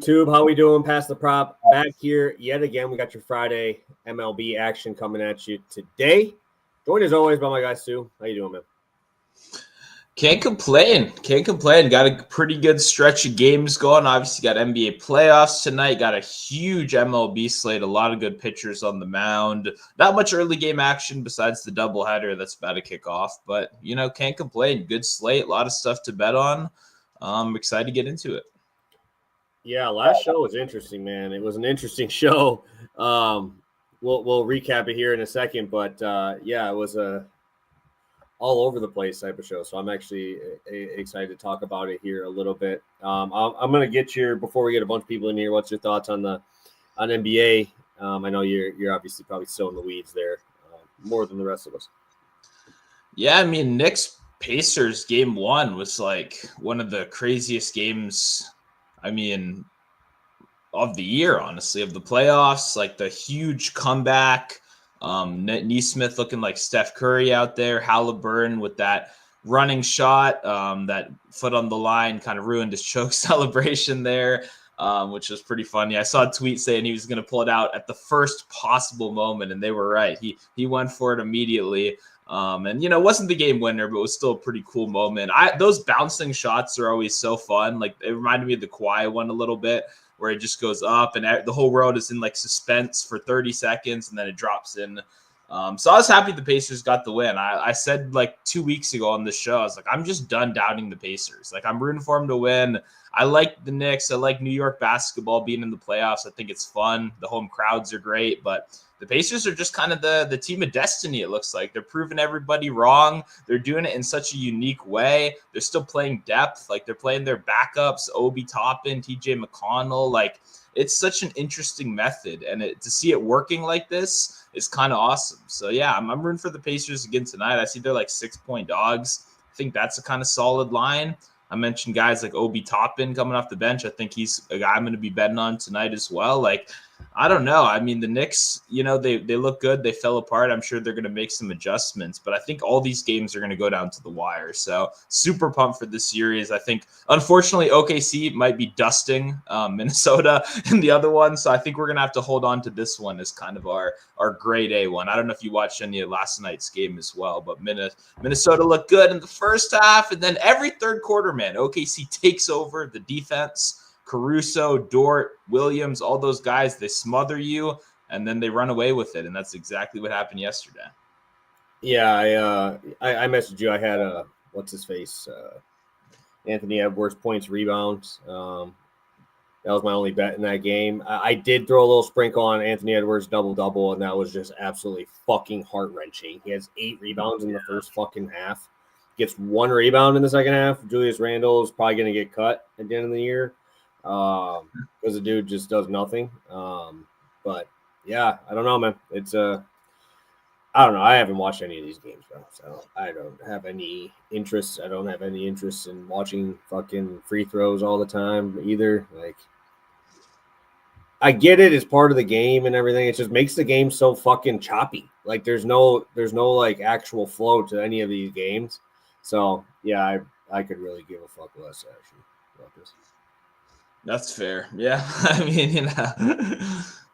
YouTube? How we doing? Pass the prop back here yet again. We got your Friday MLB action coming at you today. Joined as always by my guy Stu. How you doing, man? Can't complain. Got a pretty good stretch of games going. Obviously got NBA playoffs tonight. Got a huge MLB slate. A lot of good pitchers on the mound. Not much early game action besides the doubleheader that's about to kick off. But, can't complain. Good slate. A lot of stuff to bet on. I'm excited to get into it. Yeah, last show was interesting, man. It was an interesting show. We'll recap it here in a second. But, it was a all over the place type of show. So I'm actually excited to talk about it here a little bit. I'm going to get before we get a bunch of people in here, what's your thoughts on NBA? I know you're obviously probably still in the weeds there more than the rest of us. Yeah, I mean, Knicks Pacers game 1 was like one of the craziest games, of the year, honestly, of the playoffs, like the huge comeback. Neesmith looking like Steph Curry out there. Halliburton with that running shot, that foot on the line kind of ruined his choke celebration there, which was pretty funny. I saw a tweet saying he was going to pull it out at the first possible moment, and they were right. He went for it immediately. It wasn't the game winner, but it was still a pretty cool moment. Those bouncing shots are always so fun. Like, it reminded me of the Kawhi one a little bit, where it just goes up and the whole world is in like suspense for 30 seconds and then it drops in. So I was happy the Pacers got the win. I said like 2 weeks ago on the show, I was like, I'm just done doubting the Pacers. Like, I'm rooting for them to win. I like the Knicks. I like New York basketball being in the playoffs. I think it's fun. The home crowds are great, but the Pacers are just kind of the team of destiny, it looks like. They're proving everybody wrong. They're doing it in such a unique way. They're still playing depth. Like, they're playing their backups, Obi Toppin, TJ McConnell. Like, it's such an interesting method. And to see it working like this is kind of awesome. So, yeah, I'm rooting for the Pacers again tonight. I see they're like 6-point dogs. I think that's a kind of solid line. I mentioned guys like Obi Toppin coming off the bench. I think he's a guy I'm going to be betting on tonight as well. Like, I don't know. I mean, the Knicks, they look good. They fell apart. I'm sure they're going to make some adjustments, but I think all these games are going to go down to the wire. So super pumped for this series. I think, unfortunately, OKC might be dusting Minnesota in the other one. So I think we're going to have to hold on to this one as kind of our grade A one. I don't know if you watched any of last night's game as well, but Minnesota looked good in the first half. And then every third quarter, man, OKC takes over the defense. Caruso, Dort, Williams, all those guys, they smother you, and then they run away with it, and that's exactly what happened yesterday. Yeah, I messaged you. I had what's-his-face, Anthony Edwards points, rebounds. That was my only bet in that game. I did throw a little sprinkle on Anthony Edwards double-double, and that was just absolutely fucking heart-wrenching. He has 8 rebounds in the first fucking half. Gets 1 rebound in the second half. Julius Randle is probably going to get cut at the end of the year. Because the dude just does nothing. But yeah, I don't know, man. It's I don't know. I haven't watched any of these games, bro. So I don't have any interest. I don't have any interest in watching fucking free throws all the time either. Like, I get it as part of the game and everything. It just makes the game so fucking choppy. Like, there's no like actual flow to any of these games. So yeah, I could really give a fuck less actually about this. That's fair. Yeah. I mean,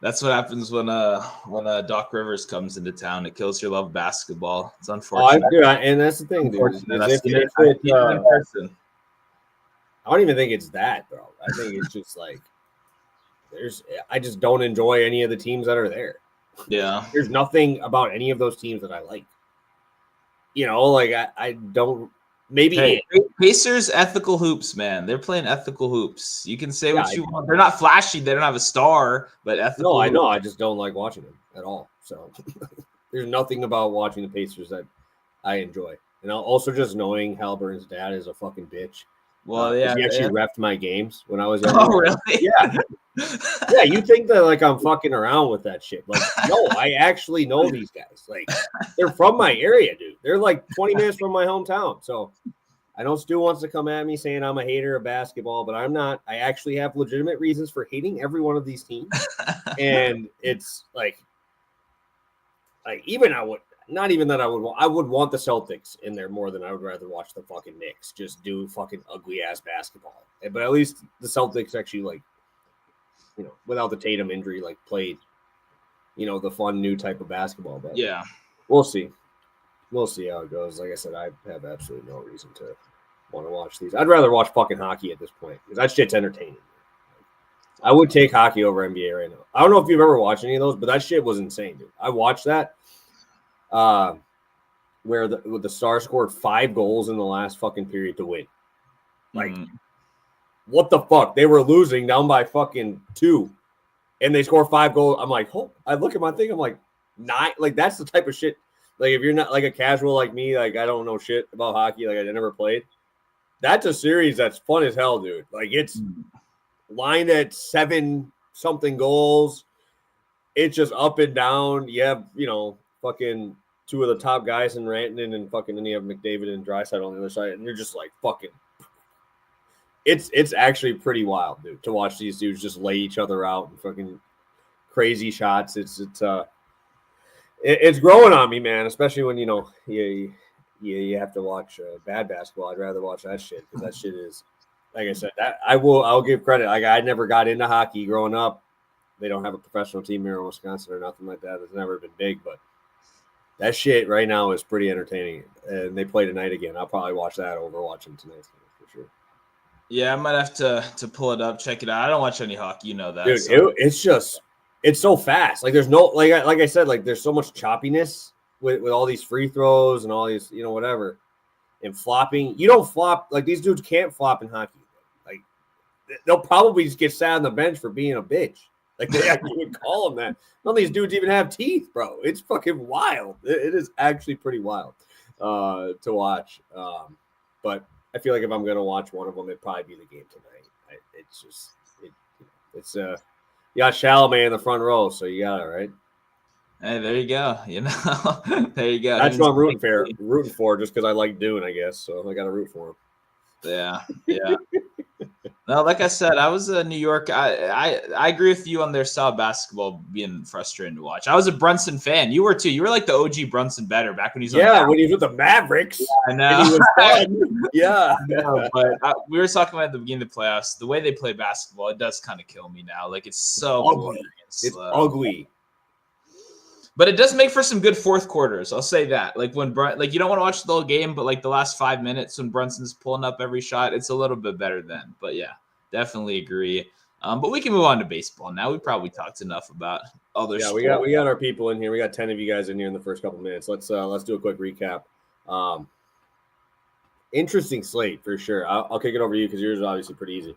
that's what happens when Doc Rivers comes into town. It kills your love of basketball. It's unfortunate. And that's the thing, dude. I don't even think it's that, bro. I think it's just like I just don't enjoy any of the teams that are there. Yeah. There's nothing about any of those teams that I like. Like I don't. Maybe Pacers ethical hoops, man. They're playing ethical hoops. You can say what you want. They're not flashy. They don't have a star, but ethical. No, I know. I just don't like watching them at all. So there's nothing about watching the Pacers that I enjoy. And also just knowing Halliburton's dad is a fucking bitch. Well, he actually reffed my games when I was young. Oh, really? Yeah. Yeah, you think that like I'm fucking around with that shit. Like, no, I actually know these guys. Like, they're from my area, dude. They're like 20 minutes from my hometown. So I know Stu wants to come at me saying I'm a hater of basketball, but I'm not. I actually have legitimate reasons for hating every one of these teams. And it's like even I would not even that I would want the Celtics in there more than I would rather watch the fucking Knicks just do fucking ugly ass basketball. But at least the Celtics actually like without the Tatum injury, like played, the fun new type of basketball. But Yeah. we'll see. We'll see how it goes. Like I said, I have absolutely no reason to want to watch these. I'd rather watch fucking hockey at this point because that shit's entertaining. I would take hockey over NBA right now. I don't know if you've ever watched any of those, but that shit was insane, dude. I watched that where the Stars scored 5 goals in the last fucking period to win. Like, what the fuck? They were losing down by fucking 2, and they score 5 goals. I'm like, oh, I look at my thing. I'm like, 9. Like, that's the type of shit. Like, if you're not like a casual like me, like I don't know shit about hockey, like I never played. That's a series that's fun as hell, dude. Like, it's lined at 7-something goals. It's just up and down. You have, fucking 2 of the top guys in Rantanen and fucking then you have McDavid and Draisaitl on the other side, and you're just like fucking. It's actually pretty wild, dude, to watch these dudes just lay each other out and fucking crazy shots. It's growing on me, man. Especially when you have to watch bad basketball. I'd rather watch that shit because that shit is, like I said, that I'll give credit. Like I never got into hockey growing up. They don't have a professional team here in Wisconsin or nothing like that. It's never been big, but that shit right now is pretty entertaining. And they play tonight again. I'll probably watch that over watching tonight's game for sure. Yeah, I might have to pull it up, check it out. I don't watch any hockey, you know that. Dude, so. it's so fast. Like there's no like I said, like there's so much choppiness with all these free throws and all these, whatever. And flopping. You don't flop, like these dudes can't flop in hockey. Like they'll probably just get sat on the bench for being a bitch. Like they actually would call them that. None of these dudes even have teeth, bro. It's fucking wild. It is actually pretty wild to watch. But I feel like if I'm going to watch one of them, it'd probably be the game tonight. It's you got Chalamet in the front row, so you got it, right? Hey, there you go. There you go. That's what I'm rooting for just because I like Dune, I guess. So I got to root for him. Yeah. No, like I said, I was a New York. I agree with you on their style of basketball being frustrating to watch. I was a Brunson fan. You were too. You were like the OG Brunson better back when he was. When he was with the Mavericks. Yeah, I know. He was fun. Yeah. No, but we were talking about at the beginning of the playoffs. The way they play basketball, it does kind of kill me now. Like it's so ugly. It's ugly. But it does make for some good fourth quarters. I'll say that. Like when you don't want to watch the whole game, but like the last 5 minutes when Brunson's pulling up every shot, it's a little bit better then. But yeah, definitely agree. But we can move on to baseball now. We probably talked enough about other. Yeah, sport. we got our people in here. We got 10 of you guys in here in the first couple minutes. Let's do a quick recap. Interesting slate for sure. I'll kick it over to you because yours is obviously pretty easy.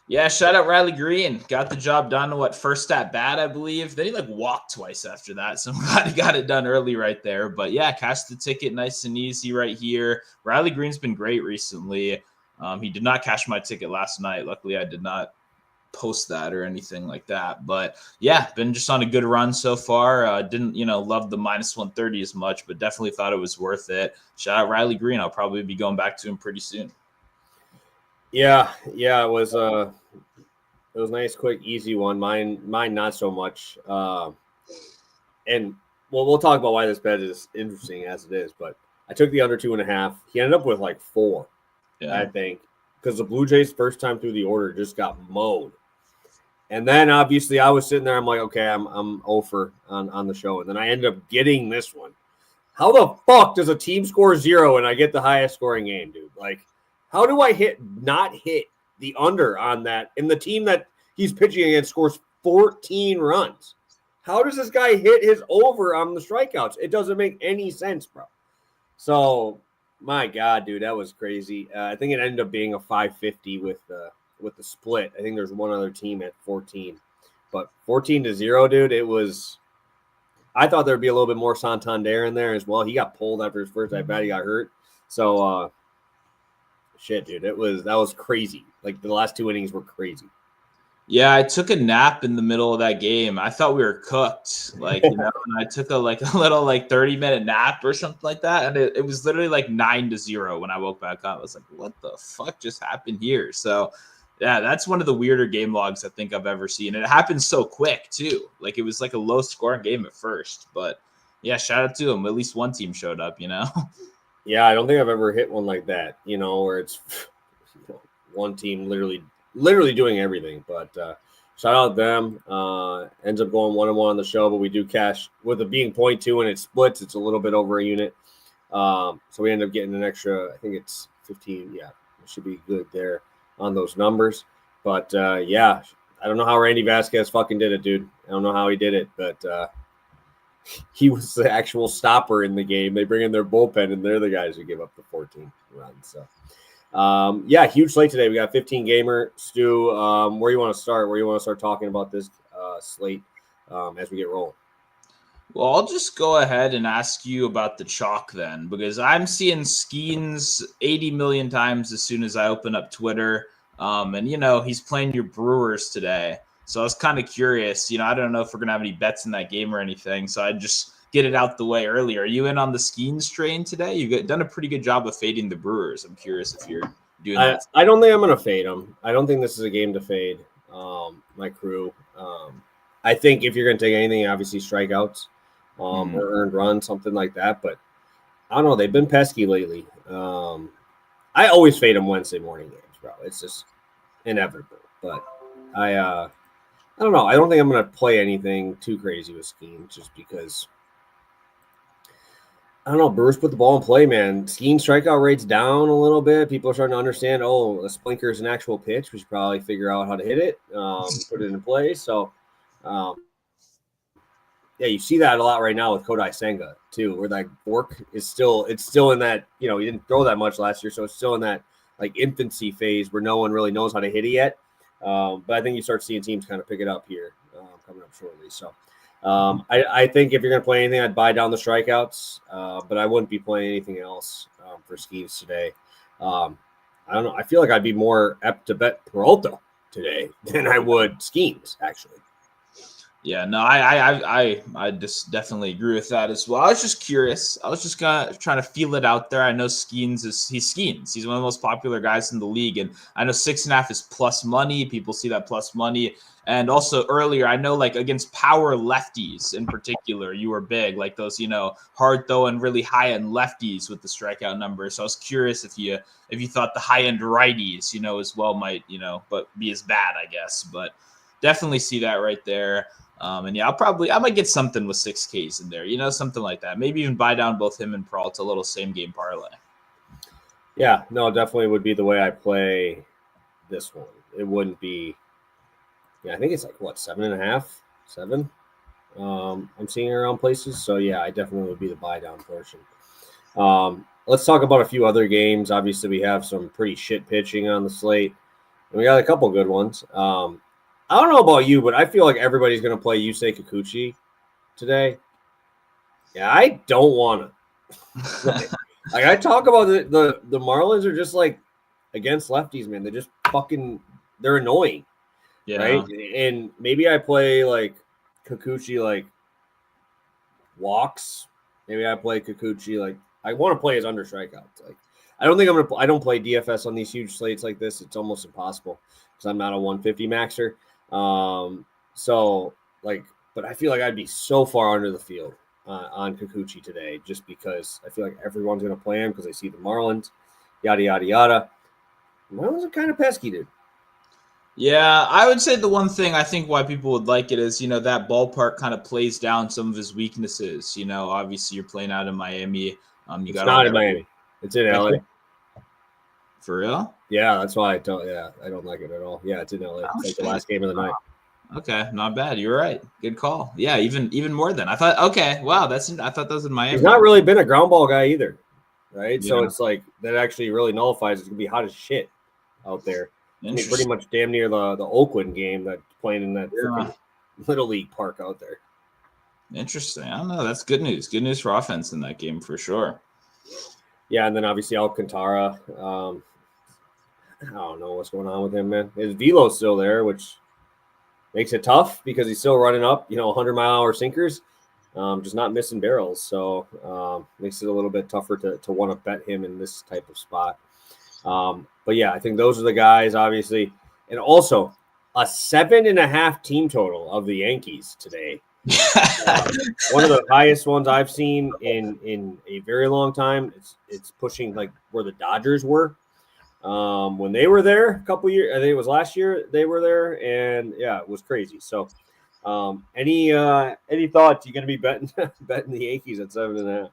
Yeah, shout out Riley Green. Got the job done. First at bat, I believe. Then he walked twice after that. So I'm glad he got it done early right there. But yeah, cashed the ticket nice and easy right here. Riley Green's been great recently. He did not cash my ticket last night. Luckily, I did not post that or anything like that. But yeah, been just on a good run so far. Didn't, love the minus 130 as much, but definitely thought it was worth it. Shout out Riley Green. I'll probably be going back to him pretty soon. Yeah, it was nice, quick, easy one. Mine not so much. And we'll talk about why this bet is interesting as it is. But I took the under 2.5. He ended up with 4. Yeah. I think, because the Blue Jays first time through the order just got mowed. And then obviously I was sitting there. I'm like, okay, I'm over on the show, and then I ended up getting this one. How the fuck does a team score 0 and I get the highest scoring game, dude? How do I not hit the under on that? And the team that he's pitching against scores 14 runs. How does this guy hit his over on the strikeouts? It doesn't make any sense, bro. So, my God, dude, that was crazy. I think it ended up being a 550 with the split. I think there's one other team at 14. But 14-0, dude, it was – I thought there would be a little bit more Santander in there as well. He got pulled after his first at-bat. He got hurt. So, shit, dude, that was crazy. The last 2 innings were crazy. Yeah, I took a nap in the middle of that game. I thought we were cooked. And I took a little 30-minute nap or something like that. And it was literally 9-0 when I woke back up. I was like, what the fuck just happened here? So yeah, that's one of the weirder game logs I think I've ever seen. And it happened so quick too. It was a low scoring game at first, but yeah, shout out to him. At least one team showed up, Yeah, I don't think I've ever hit one like that, where it's one team literally doing everything. But shout out them. Ends up going 1-1 on the show, but we do cash with it being 0.2 and it splits. It's a little bit over a unit. So we end up getting an extra, I think it's 15. Yeah, it should be good there on those numbers. But yeah, I don't know how Randy Vasquez fucking did it, dude. I don't know how he did it, but he was the actual stopper in the game. They bring in their bullpen, and they're the guys who give up the 14 runs. So, yeah, huge slate today. We got 15 gamer. Stu, where you want to start? Where you want to start talking about this slate as we get rolling? Well, I'll just go ahead and ask you about the chalk then, because I'm seeing Skeens 80 million times as soon as I open up Twitter. And, he's playing your Brewers today. So I was kind of curious. I don't know if we're going to have any bets in that game or anything. So I'd just get it out the way early. Are you in on the Skeens train today? You've done a pretty good job of fading the Brewers. I'm curious if you're doing that. I don't think I'm going to fade them. I don't think this is a game to fade my crew. I think if you're going to take anything, obviously strikeouts. Or earned run, something like that. But I don't know. They've been pesky lately. I always fade them Wednesday morning games, bro. It's just inevitable. But I don't know. I don't think I'm going to play anything too crazy with Skeen just because, I don't know, Brewers put the ball in play, man. Skeen strikeout rate's down a little bit. People are starting to understand, a splinker is an actual pitch. We should probably figure out how to hit it, put it in play. So, yeah, you see that a lot right now with Kodai Senga too, where that fork is still in that, he didn't throw that much last year, so it's still in that like infancy phase where no one really knows how to hit it yet. But I think you start seeing teams kind of pick it up here coming up shortly. So I think if you're going to play anything, I'd buy down the strikeouts, but I wouldn't be playing anything else for Skeens today. I don't know. I feel like I'd be more apt to bet Peralta today than I would Skeens, actually. Yeah, no, I just definitely agree with that as well. I was just curious. I was just trying to feel it out there. I know Skeens he's Skeens. He's one of the most popular guys in the league, and I know 6.5 is plus money. People see that plus money, and also earlier, I know like against power lefties in particular, you were big, like those hard throwing, really high end lefties with the strikeout numbers. So I was curious if you thought the high end righties, as well might but be as bad, I guess. But definitely see that right there. And yeah, I might get something with 6Ks in there, something like that. Maybe even buy down both him and Peralta, a little same game parlay. Yeah, no, definitely would be the way I play this one. It wouldn't be, I think it's like 7.5, 7. I'm seeing around places. So yeah, I definitely would be the buy down portion. Let's talk about a few other games. Obviously, we have some pretty shit pitching on the slate, and we got a couple good ones. I don't know about you, but I feel like everybody's going to play Yusei Kikuchi today. Yeah, I don't want to. like I talk about the Marlins are just like against lefties, man. They're just they're annoying. Yeah. Right? And maybe I play like Kikuchi like walks. Maybe I play Kikuchi like I want to play his under strikeouts. Like I don't play DFS on these huge slates like this. It's almost impossible because I'm not a 150 maxer. But I feel like I'd be so far under the field on Kikuchi today just because I feel like everyone's going to play him because they see the Marlins, yada, yada, yada. The Marlins are kind of pesky, dude. Yeah, I would say the one thing I think why people would like it is, that ballpark kind of plays down some of his weaknesses. Obviously you're playing out in Miami. It's not in Miami. It's in LA. For real? Yeah, that's why I don't like it at all. Yeah, it's in LA. It's like the last game of the night. Okay, not bad. You're right. Good call. Yeah, even more than I thought. Okay, wow, I thought that was in Miami. He's not really been a ground ball guy either, right? Yeah. So it's like that actually really nullifies. It's gonna be hot as shit out there. It's pretty much damn near the Oakland game that's playing in that little league park out there. Interesting. I don't know. That's good news. Good news for offense in that game for sure. Yeah, and then obviously Alcantara. I don't know what's going on with him, man. His velo's still there, which makes it tough because he's still running up, 100-mile-an-hour sinkers, just not missing barrels. So makes it a little bit tougher to want to bet him in this type of spot. But yeah, I think those are the guys, obviously. And also a 7.5 team total of the Yankees today. One of the highest ones I've seen in a very long time. It's pushing like where the Dodgers were. when they were there a couple years. I think it was last year they were there, and yeah, it was crazy. So, any thoughts? You going to be betting betting the Yankees at 7.5?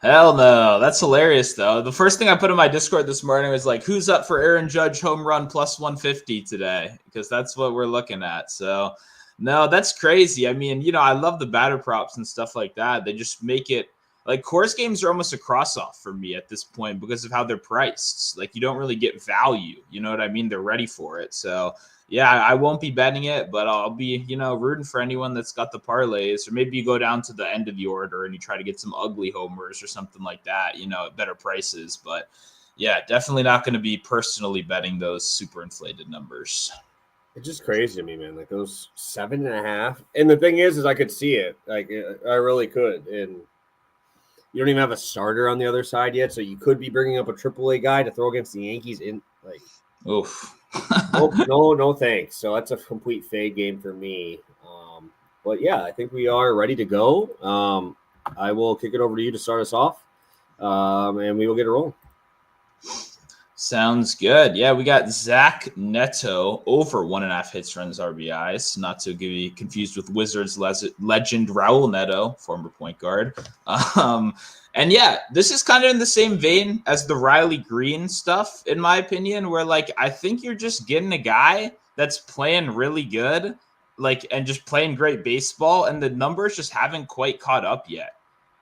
Hell no. That's hilarious, though. The first thing I put in my Discord this morning was like, who's up for Aaron Judge home run plus 150 today? Because that's what we're looking at. So, no, that's crazy. I mean, I love the batter props and stuff like that. They just make it like Coors games are almost a cross off for me at this point because of how they're priced. Like, you don't really get value. You know what I mean? They're ready for it. So, yeah, I won't be betting it, but I'll be, rooting for anyone that's got the parlays, or maybe you go down to the end of the order and you try to get some ugly homers or something like that, at better prices. But yeah, definitely not going to be personally betting those super inflated numbers. It's just crazy to me, man. Like those 7.5. And the thing is I could see it. Like I really could. And you don't even have a starter on the other side yet, so you could be bringing up a AAA guy to throw against the Yankees in like. Oof. no, thanks. So that's a complete fade game for me. But yeah, I think we are ready to go. I will kick it over to you to start us off, and we will get it rolling. Sounds good. Yeah, we got Zach Neto over 1.5 hits, runs, RBIs. Not to get you confused with Wizards legend Raul Neto, former point guard. And yeah, this is kind of in the same vein as the Riley Green stuff, in my opinion, where like I think you're just getting a guy that's playing really good, like, and just playing great baseball, and the numbers just haven't quite caught up yet.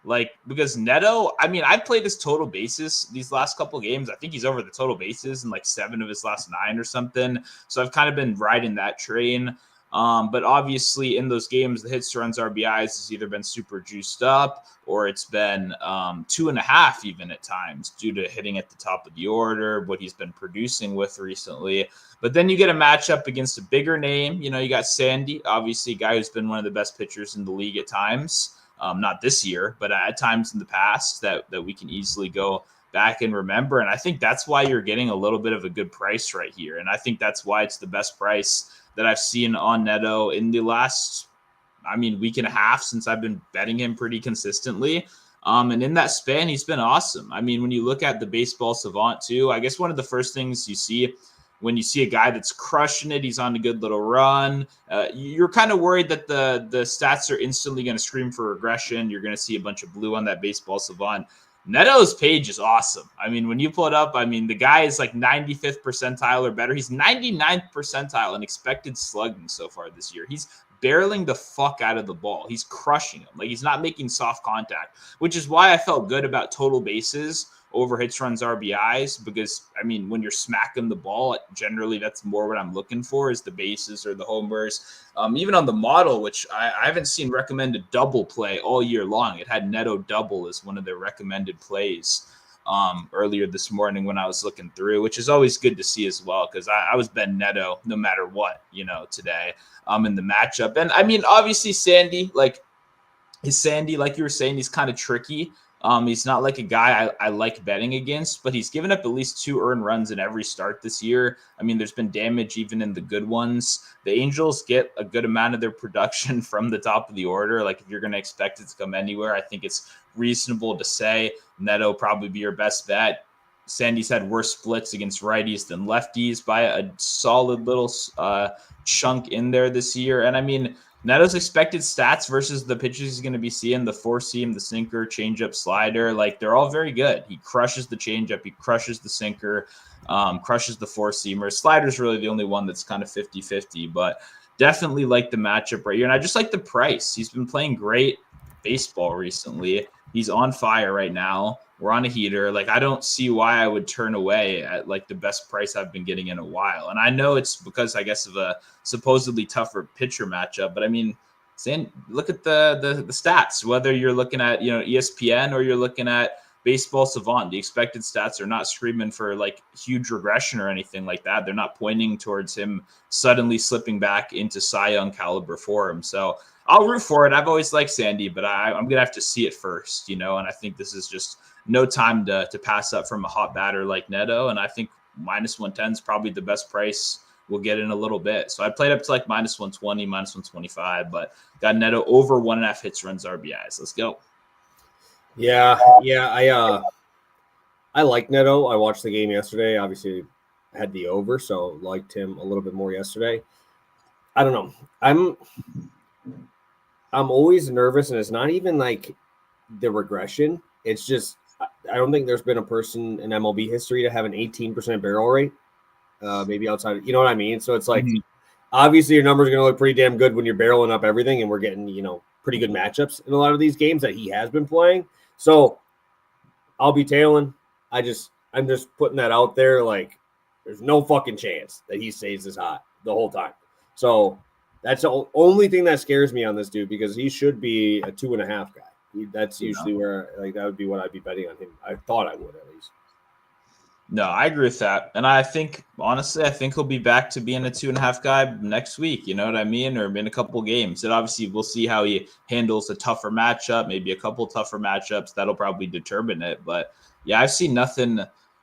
Like, because Neto, I mean, I played his total bases these last couple of games. I think he's over the total bases in like 7 of his last 9 or something. So I've kind of been riding that train. But obviously in those games, the hits, runs, RBIs has either been super juiced up or it's been 2.5 even at times due to hitting at the top of the order, what he's been producing with recently. But then you get a matchup against a bigger name. You got Sandy, obviously a guy who's been one of the best pitchers in the league at times. Not this year, but at times in the past that we can easily go back and remember. And I think that's why you're getting a little bit of a good price right here. And I think that's why it's the best price that I've seen on Neto in the last, week and a half since I've been betting him pretty consistently. And in that span, he's been awesome. I mean, when you look at the baseball savant too, I guess one of the first things you see when you see a guy that's crushing it, he's on a good little run. You're kind of worried that the stats are instantly going to scream for regression. You're going to see a bunch of blue on that baseball savant. Neto's page is awesome. I mean, when you pull it up, the guy is like 95th percentile or better. He's 99th percentile in expected slugging so far this year. He's barreling the fuck out of the ball. He's crushing him. Like, he's not making soft contact, which is why I felt good about total bases over hits, runs, RBIs, because when you're smacking the ball, generally that's more what I'm looking for is the bases or the homers. Even on the model, which I haven't seen recommended double play all year long. It had Neto double as one of their recommended plays earlier this morning when I was looking through, which is always good to see as well, because I was betting Neto no matter what, today in the matchup. And obviously Sandy, like you were saying, he's kind of tricky. He's not like a guy I like betting against, but he's given up at least 2 earned runs in every start this year. There's been damage even in the good ones. The Angels get a good amount of their production from the top of the order. Like, if you're going to expect it to come anywhere, I think it's reasonable to say Neto probably be your best bet. Sandy's had worse splits against righties than lefties by a solid little chunk in there this year. And Neto's expected stats versus the pitches he's going to be seeing, the four seam, the sinker, changeup, slider, like they're all very good. He crushes the changeup, he crushes the sinker, crushes the four seamer. Slider's really the only one that's kind of 50-50, but definitely like the matchup right here. And I just like the price. He's been playing great baseball recently. He's on fire right now. We're on a heater. Like, I don't see why I would turn away at like the best price I've been getting in a while. And I know it's because, I guess, of a supposedly tougher pitcher matchup. But look at the stats, whether you're looking at, ESPN or you're looking at Baseball Savant. The expected stats are not screaming for like huge regression or anything like that. They're not pointing towards him suddenly slipping back into Cy Young caliber form. So I'll root for it. I've always liked Sandy, but I'm going to have to see it first, and I think this is just no time to pass up from a hot batter like Neto. And I think -110 is probably the best price we'll get in a little bit. So I played up to like -120, -125, but got Neto over 1.5 hits, runs, RBIs. Let's go. Yeah. I like Neto. I watched the game yesterday. Obviously, had the over, so liked him a little bit more yesterday. I don't know. I'm always nervous, and it's not even like the regression. It's just I don't think there's been a person in MLB history to have an 18% barrel rate. Maybe outside, you know what I mean? So it's like obviously your numbers are going to look pretty damn good when you're barreling up everything, and we're getting pretty good matchups in a lot of these games that he has been playing. So I'll be tailing. I'm just putting that out there. Like, there's no fucking chance that he stays this hot the whole time. So that's the only thing that scares me on this dude, because he should be a 2.5 guy. That's usually where, like, that would be what I'd be betting on him. I thought I would, at least. No, I agree with that. And I think, honestly, he'll be back to being a 2.5 guy next week. You know what I mean? Or in a couple games. And obviously, we'll see how he handles a tougher matchup, maybe a couple tougher matchups. That'll probably determine it. But yeah, I've seen nothing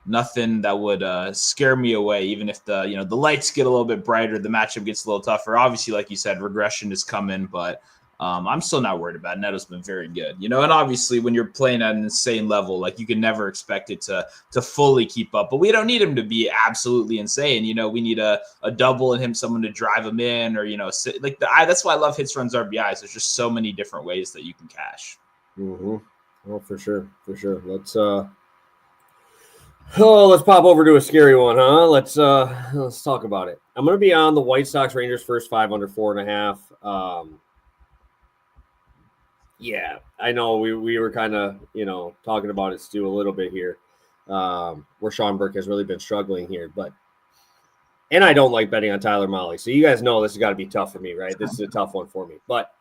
that would scare me away, even if the lights get a little bit brighter, the matchup gets a little tougher. Obviously, like you said, regression is coming, but I'm still not worried about it. Neto's been very good, and obviously when you're playing at an insane level, like, you can never expect it to fully keep up, but we don't need him to be absolutely insane. We need a double and someone to drive him in, or, that's why I love hits, runs, RBIs. There's just so many different ways that you can cash. Mm-hmm. Oh, for sure. Let's pop over to a scary one, huh? Let's talk about it. I'm going to be on the White Sox Rangers first 5 under 4.5. Yeah, I know we were kind of, talking about it, Stu, a little bit here, where Sean Burke has really been struggling here. And I don't like betting on Tyler Mahle. So you guys know this has got to be tough for me, right? This is a tough one for me. But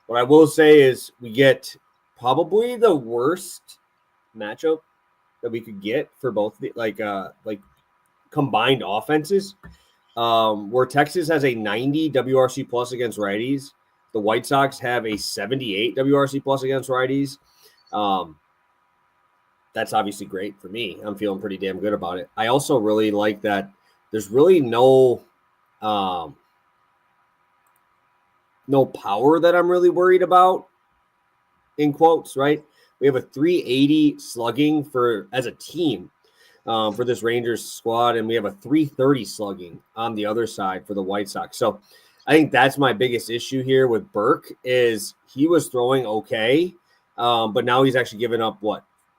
what I will say is we get probably the worst matchup that we could get for both the like combined offenses, where Texas has a 90 WRC plus against righties. The White Sox have a 78 WRC plus against righties. That's obviously great for me. I'm feeling pretty damn good about it. I also really like that there's really no power that I'm really worried about, in quotes, right? We have a 380 slugging as a team for this Rangers squad, and we have a 330 slugging on the other side for the White Sox. So I think that's my biggest issue here with Burke, is he was throwing okay, but now he's actually given up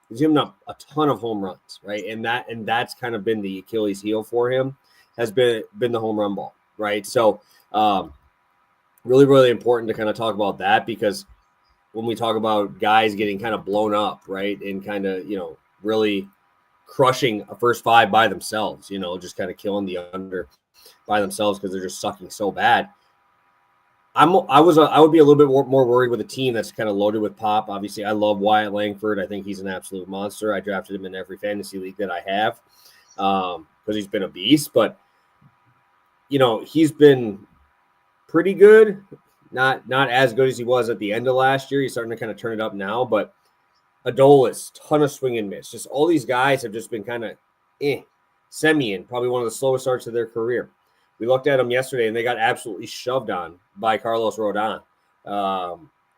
he's given up a ton of home runs, right? And that's kind of been the Achilles heel for him, has been the home run ball, right? So really, really important to kind of talk about that, because when we talk about guys getting kind of blown up, right, and kind of, really crushing a first 5 by themselves, just kind of killing the under by themselves because they're just sucking so bad. I would be a little bit more worried with a team that's kind of loaded with pop. Obviously, I love Wyatt Langford. I think he's an absolute monster. I drafted him in every fantasy league that I have because he's been a beast. But, he's been pretty good. Not as good as he was at the end of last year. He's starting to kind of turn it up now. But Adolis, ton of swing and miss. Just all these guys have just been kind of Semien, probably one of the slowest starts of their career. We looked at them yesterday, and they got absolutely shoved on by Carlos Rodon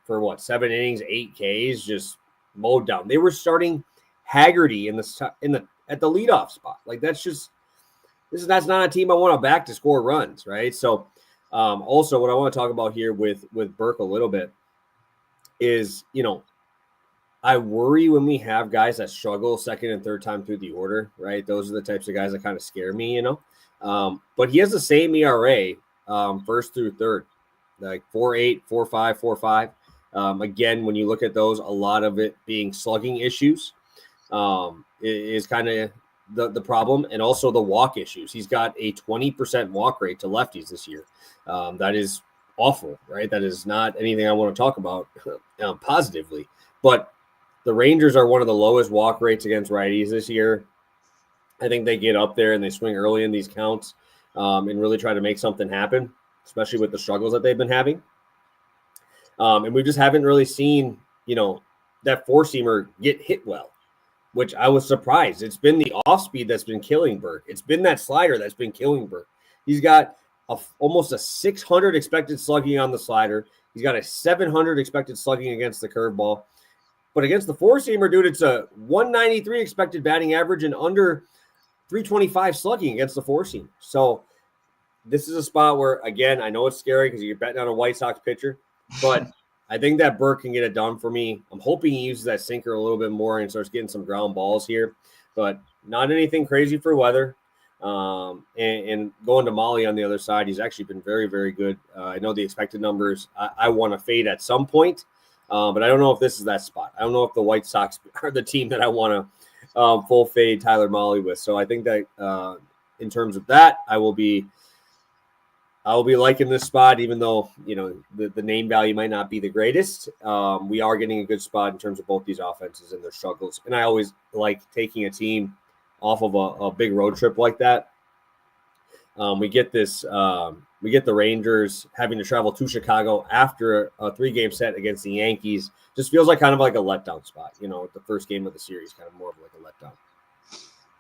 for 7 innings, 8 Ks, just mowed down. They were starting Haggerty at the leadoff spot. Like, that's not a team I want to back to score runs, right? So, also what I want to talk about here with Burke a little bit is, I worry when we have guys that struggle second and third time through the order, right? Those are the types of guys that kind of scare me, But he has the same ERA first through third, like 4.8, 4.5, 4.5. Again, when you look at those, a lot of it being slugging issues is kind of the problem, and also the walk issues. He's got a 20% walk rate to lefties this year. That is awful, right? That is not anything I want to talk about positively. But the Rangers are one of the lowest walk rates against righties this year. I think they get up there and they swing early in these counts and really try to make something happen, especially with the struggles that they've been having. And we just haven't really seen, that four-seamer get hit well, which I was surprised. It's been the off-speed that's been killing Burke. It's been that slider that's been killing Burke. He's got almost a 600 expected slugging on the slider. He's got a 700 expected slugging against the curveball. But against the four-seamer, dude, it's a 193 expected batting average and under 325 slugging against the 4-seam. So this is a spot where, again, I know it's scary because you're betting on a White Sox pitcher, but I think that Burke can get it done for me. I'm hoping he uses that sinker a little bit more and starts getting some ground balls here, but not anything crazy for weather. And going to Molly on the other side, he's actually been very, very good. I know the expected numbers. I want to fade at some point, but I don't know if this is that spot. I don't know if the White Sox are the team that I want to full fade Tyler Molly with. So I think that in terms of that, I will be liking this spot, even though, the name value might not be the greatest. We are getting a good spot in terms of both these offenses and their struggles. And I always like taking a team off of a big road trip like that. We get the Rangers having to travel to Chicago after a 3-game set against the Yankees. Just feels like kind of like a letdown spot, the first game of the series, kind of more of like a letdown.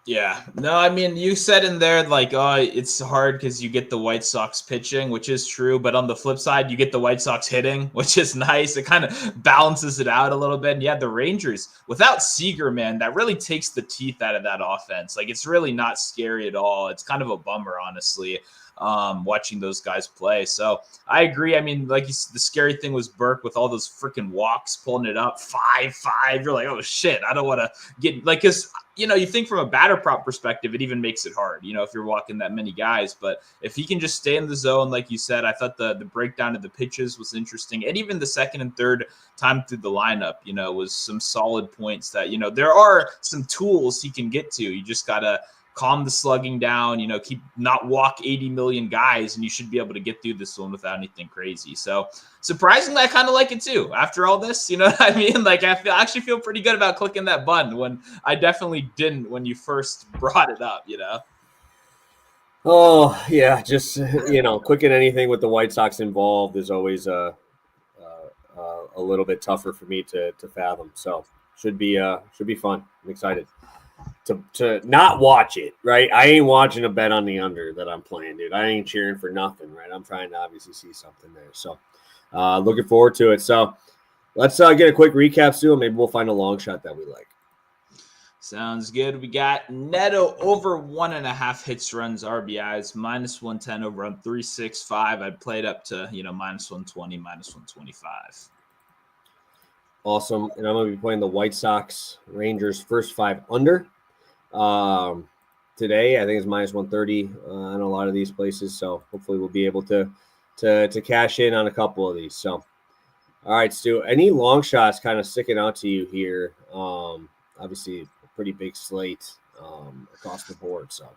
Yeah. No, I mean, you said in there, like, it's hard because you get the White Sox pitching, which is true. But on the flip side, you get the White Sox hitting, which is nice. It kind of balances it out a little bit. And yeah, the Rangers, without Seager, man, that really takes the teeth out of that offense. Like, it's really not scary at all. It's kind of a bummer, honestly, watching those guys play. So I agree. I mean, like, the scary thing was Burke with all those freaking walks, pulling it up 5-5. You're like, oh shit, I don't want to get like, because you think from a batter prop perspective, it even makes it hard, if you're walking that many guys. But if he can just stay in the zone, like you said, I thought the breakdown of the pitches was interesting. And even the second and third time through the lineup, was some solid points that, there are some tools he can get to. You just got to calm the slugging down, keep not walk 80 million guys, and you should be able to get through this one without anything crazy. So surprisingly, I kind of like it too. After all this, you know what I mean? Like, I actually feel pretty good about clicking that button when I definitely didn't when you first brought it up, Oh yeah, just clicking anything with the White Sox involved is always a little bit tougher for me to fathom. So should be fun. I'm excited to not watch it. Right, I ain't watching a bet on the under that I'm playing, dude. I ain't cheering for nothing. Right, I'm trying to obviously see something there. So looking forward to it. So let's get a quick recap, Stu, and maybe we'll find a long shot that we like. Sounds good. We got Neto over 1.5 hits, runs, RBIs, -110 over on 365. I'd play it up to, -120, -125. Awesome. And I'm going to be playing the White Sox Rangers first 5 under. Today, I think it's -130 on a lot of these places. So hopefully we'll be able to cash in on a couple of these. So, all right, Stu, any long shots kind of sticking out to you here? Obviously, pretty big slate across the board. So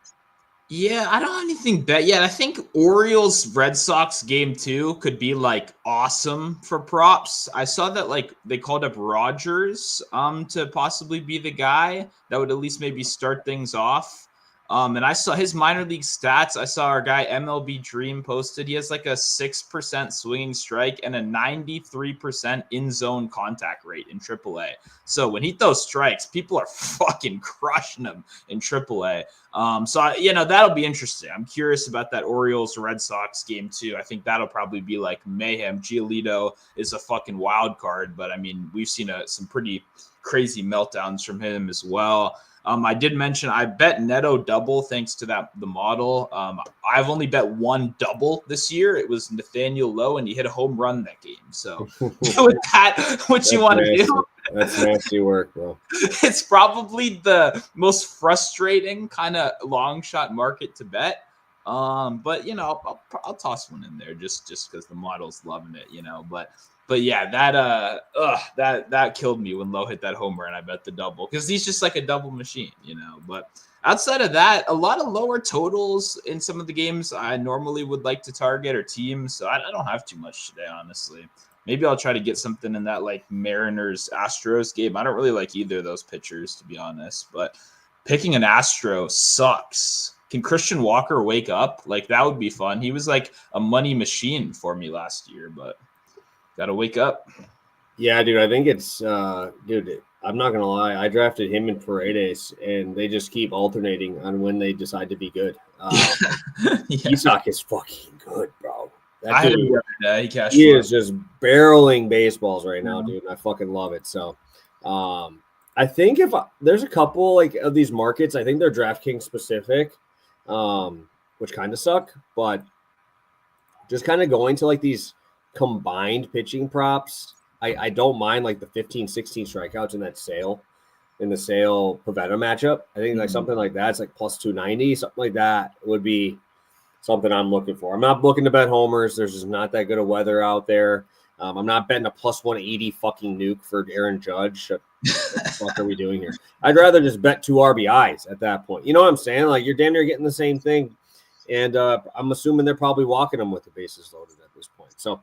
yeah, I don't have anything bet yet. I think Orioles Red Sox game 2 could be like awesome for props. I saw that like they called up Rogers to possibly be the guy that would at least maybe start things off. And I saw his minor league stats. I saw our guy MLB Dream posted. He has like a 6% swinging strike and a 93% in zone contact rate in AAA. So when he throws strikes, people are fucking crushing him in AAA. So that'll be interesting. I'm curious about that Orioles Red Sox game too. I think that'll probably be like mayhem. Giolito is a fucking wild card, but I mean, we've seen some pretty crazy meltdowns from him as well. I did mention I bet Neto double thanks to the model. I've only bet one double this year. It was Nathaniel Lowe, and he hit a home run that game. So with that, what you want to do? That's nasty work, bro. It's probably the most frustrating kind of long shot market to bet. But I'll toss one in there just because the model's loving it, But yeah, that killed me when Lowe hit that homer and I bet the double because he's just like a double machine, But outside of that, a lot of lower totals in some of the games I normally would like to target or teams. So I don't have too much today, honestly. Maybe I'll try to get something in that like Mariners Astros game. I don't really like either of those pitchers, to be honest. But picking an Astro sucks. Can Christian Walker wake up? Like that would be fun. He was like a money machine for me last year, but. Got to wake up. Yeah, dude. I think it's, dude, I'm not going to lie. I drafted him in Paredes, and they just keep alternating on when they decide to be good. Isak is fucking good, bro. That dude, he is just barreling baseballs right now, dude. And I fucking love it. So, I think there's a couple like of these markets, I think they're DraftKings specific, which kind of suck, but just kind of going to like these combined pitching props. I don't mind like the 15, 16 strikeouts in the Sale Pavetta matchup. I think like something like that, it's like plus 290, something like that would be something I'm looking for. I'm not looking to bet homers. There's just not that good of weather out there. I'm not betting a plus 180 fucking nuke for Aaron Judge. What the fuck are we doing here? I'd rather just bet 2 RBIs at that point. You know what I'm saying? Like you're damn near getting the same thing. And I'm assuming they're probably walking them with the bases loaded at this point. So,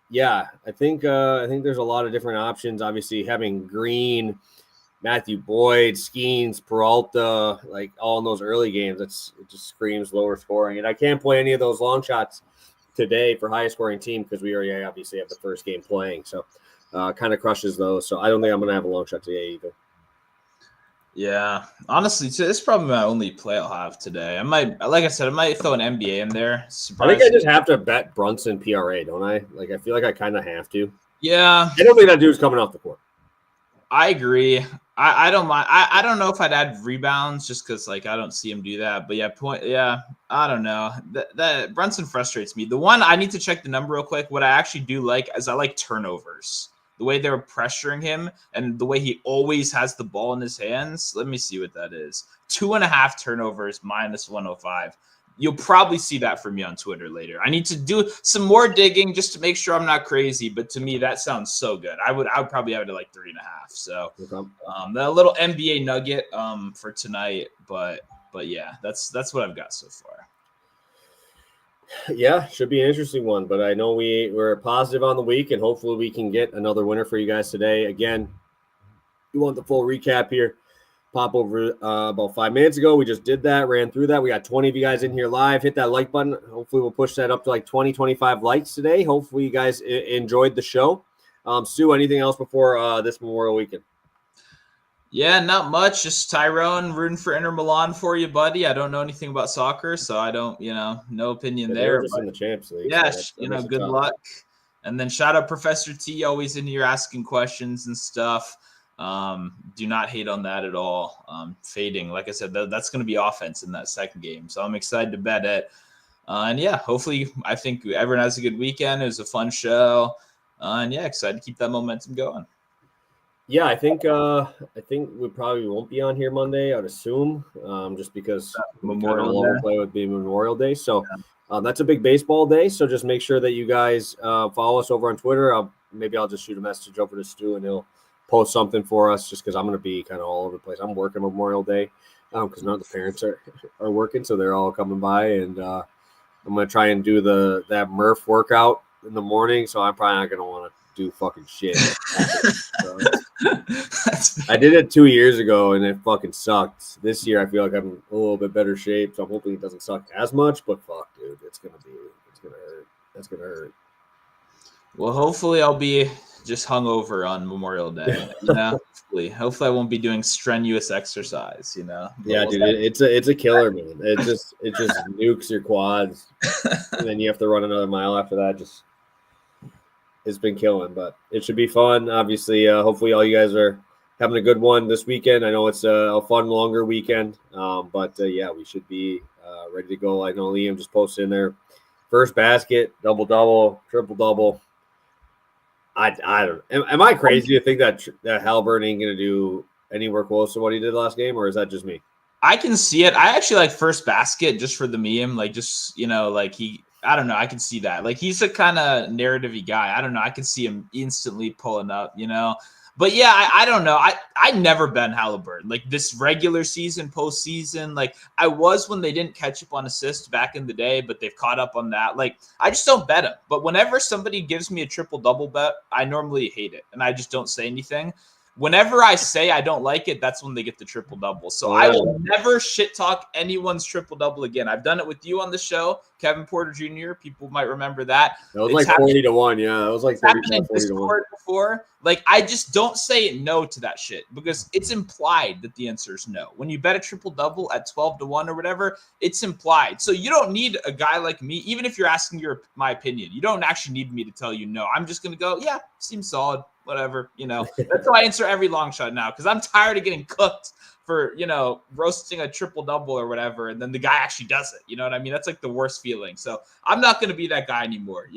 yeah, I think there's a lot of different options. Obviously, having Green, Matthew Boyd, Skeens, Peralta, like all in those early games, it just screams lower scoring. And I can't play any of those long shots today for highest scoring team because we already obviously have the first game playing. So, kind of crushes those. So I don't think I'm going to have a long shot today either. Yeah, honestly, this is probably my only play I'll have today. I might, like I said, I might throw an NBA in there. I think I just have to bet Brunson PRA, don't I? Like I feel like I kind of have to. Yeah, I don't think that dude's coming off the court. I agree. I don't mind. I don't know if I'd add rebounds just because like I don't see him do that. But yeah, I don't know. That Brunson frustrates me. The one I need to check the number real quick. What I actually do like is I like turnovers. The way they were pressuring him and the way he always has the ball in his hands. Let me see what that is. 2.5 turnovers minus 105. You'll probably see that from me on Twitter later. I need to do some more digging just to make sure I'm not crazy. But to me, that sounds so good. I would probably have it at like 3.5. So that little NBA nugget for tonight. But yeah, that's what I've got so far. Yeah, should be an interesting one, but I know we're positive on the week, and hopefully we can get another winner for you guys today. Again, you want the full recap here, pop over about 5 minutes ago. We just did that, ran through that. We got 20 of you guys in here live. Hit that like button. Hopefully we'll push that up to like 20, 25 likes today. Hopefully you guys enjoyed the show. Stu, anything else before this Memorial weekend? Yeah, not much. Just Tyrone rooting for Inter Milan for you, buddy. I don't know anything about soccer, so I don't, no opinion there. They're just in the Champions League. Yeah, so good luck. And then shout out Professor T, always in here asking questions and stuff. Do not hate on that at all. Fading, like I said, that's going to be offense in that second game, so I'm excited to bet it. And yeah, hopefully, I think everyone has a good weekend. It was a fun show, and yeah, excited to keep that momentum going. Yeah, I think we probably won't be on here Monday, I'd assume, just because Memorial Day play would be Memorial Day. So that's a big baseball day. So just make sure that you guys follow us over on Twitter. Maybe I'll just shoot a message over to Stu and he'll post something for us just because I'm going to be kind of all over the place. I'm working Memorial Day because none of the parents are working, so they're all coming by. And I'm going to try and do that Murph workout in the morning, so I'm probably not going to want to do fucking shit. So, I did it 2 years ago and it fucking sucked. This year I feel like I'm in a little bit better shape, so I'm hoping it doesn't suck as much. But fuck, dude, it's gonna hurt. That's gonna hurt. Well, hopefully I'll be just hungover on Memorial Day. Hopefully I won't be doing strenuous exercise. Yeah, dude, it's a killer, man. It just nukes your quads, and then you have to run another mile after that. It's been killing, but it should be fun. Obviously, hopefully all you guys are having a good one this weekend. I know it's a fun, longer weekend, but yeah, we should be ready to go. I know Liam just posted in there, first basket, double-double, triple-double. I don't. Am I crazy to think that Halliburton ain't gonna do anywhere close to what he did last game, or is that just me? I can see it. I actually like first basket just for the meme, like just like he. I don't know. I can see that. Like he's a kind of narrative-y guy. I don't know. I can see him instantly pulling up, But yeah, I don't know. I never bet Halliburton. Like this regular season, postseason, like I was when they didn't catch up on assists back in the day, but they've caught up on that. Like I just don't bet him. But whenever somebody gives me a triple-double bet, I normally hate it, and I just don't say anything. Whenever I say I don't like it, that's when they get the triple-double. So I will never shit talk anyone's triple-double again. I've done it with you on the show. Kevin Porter Jr. People might remember that. That was like 40-1. Yeah, that was like 40-1 before. Like, I just don't say no to that shit because it's implied that the answer is no. When you bet a triple double at 12-1 or whatever, it's implied. So you don't need a guy like me, even if you're asking my opinion. You don't actually need me to tell you no. I'm just gonna go, yeah, seems solid, whatever. That's how I answer every long shot now because I'm tired of getting cooked for, roasting a triple double or whatever, and then the guy actually does it. You know what I mean? That's like the worst feeling. So I'm not going to be that guy anymore.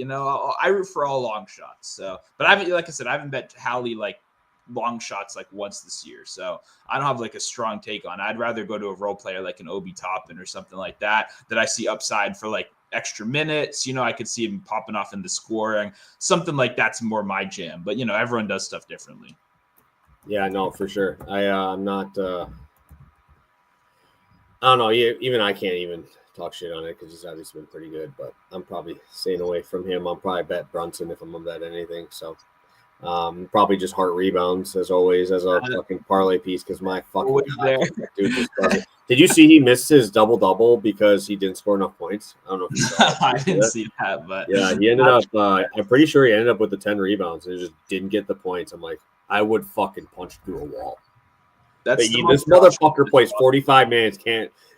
I root for all long shots. So, but like I said, I haven't bet Hallie like long shots like once this year. So I don't have like a strong take on it. I'd rather go to a role player like an Obi Toppin or something like that I see upside for like extra minutes. I could see him popping off in the scoring. Something like that's more my jam. But, everyone does stuff differently. Yeah, no, for sure. I'm not. I don't know. Even I can't even talk shit on it because he's obviously been pretty good. But I'm probably staying away from him. I'll probably bet Brunson if I'm gonna bet anything. So probably just Hart rebounds as always as a fucking parlay piece because my fucking God, dude just doesn't. Did you see he missed his double because he didn't score enough points? I don't know if you saw I didn't see that, but yeah, he ended up. I'm pretty sure he ended up with the 10 rebounds and just didn't get the points. I'm like, I would fucking punch through a wall. This motherfucker plays 45 minutes,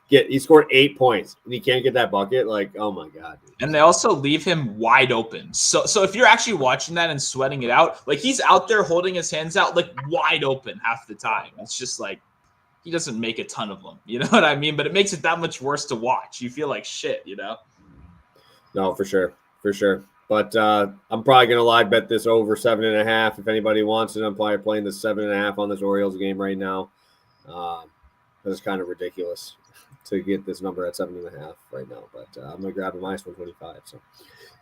he scored 8 points and he can't get that bucket. Like, oh my God. Dude. And they also leave him wide open. So if you're actually watching that and sweating it out, like he's out there holding his hands out like wide open half the time. It's just like he doesn't make a ton of them. You know what I mean? But it makes it that much worse to watch. You feel like shit, No, for sure. For sure. But I'm probably going to live bet this over 7.5. If anybody wants it, I'm probably playing the 7.5 on this Orioles game right now. It's kind of ridiculous to get this number at 7.5 right now. But I'm going to grab a -125. So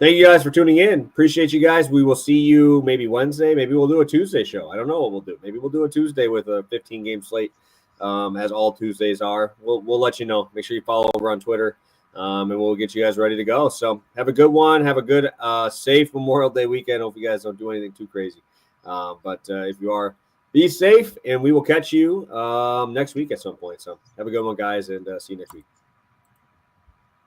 thank you guys for tuning in. Appreciate you guys. We will see you maybe Wednesday. Maybe we'll do a Tuesday show. I don't know what we'll do. Maybe we'll do a Tuesday with a 15-game slate, as all Tuesdays are. We'll let you know. Make sure you follow over on Twitter. And we'll get you guys ready to go. So have a good one. Have a good, safe Memorial Day weekend. Hope you guys don't do anything too crazy. But if you are, be safe, and we will catch you next week at some point. So have a good one, guys, and see you next week.